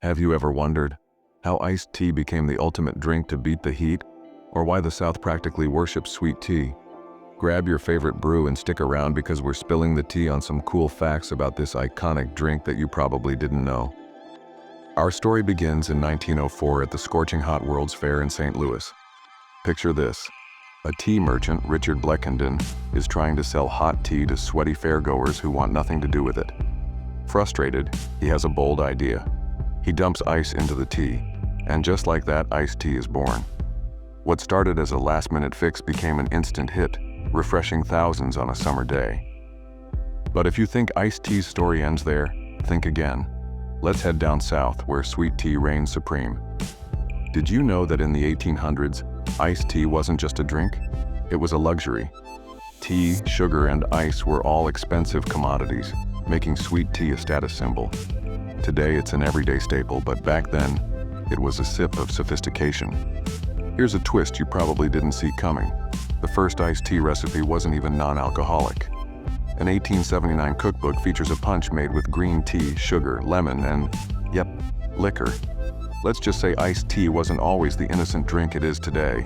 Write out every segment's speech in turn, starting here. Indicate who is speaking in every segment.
Speaker 1: Have you ever wondered how iced tea became the ultimate drink to beat the heat, or why the South practically worships sweet tea? Grab your favorite brew and stick around because we're spilling the tea on some cool facts about this iconic drink that you probably didn't know. Our story begins in 1904 at the scorching hot World's Fair in St. Louis. Picture this. A tea merchant, Richard Bleckenden, is trying to sell hot tea to sweaty fairgoers who want nothing to do with it. Frustrated, he has a bold idea. He dumps ice into the tea, and just like that, iced tea is born. What started as a last-minute fix became an instant hit, refreshing thousands on a summer day. But if you think iced tea's story ends there, think again. Let's head down south, where sweet tea reigns supreme. Did you know that in the 1800s, iced tea wasn't just a drink? It was a luxury. Tea, sugar, and ice were all expensive commodities, making sweet tea a status symbol. Today it's an everyday staple, but back then, it was a sip of sophistication. Here's a twist you probably didn't see coming. The first iced tea recipe wasn't even non-alcoholic. An 1879 cookbook features a punch made with green tea, sugar, lemon, and, yep, liquor. Let's just say iced tea wasn't always the innocent drink it is today.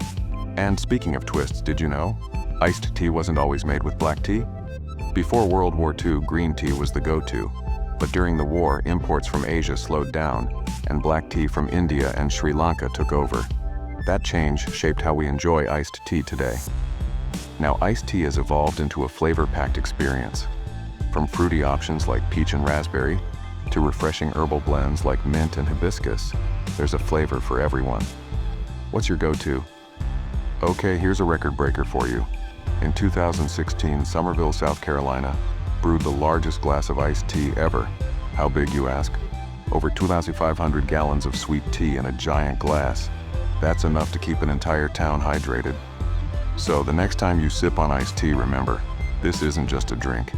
Speaker 1: And speaking of twists, did you know? Iced tea wasn't always made with black tea. Before World War II, green tea was the go-to. But during the war, imports from Asia slowed down, and black tea from India and Sri Lanka took over. That change shaped how we enjoy iced tea today. Now, iced tea has evolved into a flavor-packed experience. From fruity options like peach and raspberry, to refreshing herbal blends like mint and hibiscus, there's a flavor for everyone. What's your go-to? Okay, here's a record breaker for you. In 2016, Summerville, South Carolina, brewed the largest glass of iced tea ever. How big, you ask? Over 2,500 gallons of sweet tea in a giant glass. That's enough to keep an entire town hydrated. So the next time you sip on iced tea, remember, this isn't just a drink.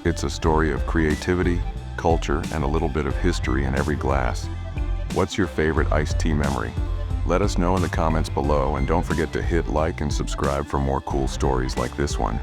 Speaker 1: It's a story of creativity, culture, and a little bit of history in every glass. What's your favorite iced tea memory? Let us know in the comments below, and don't forget to hit like and subscribe for more cool stories like this one.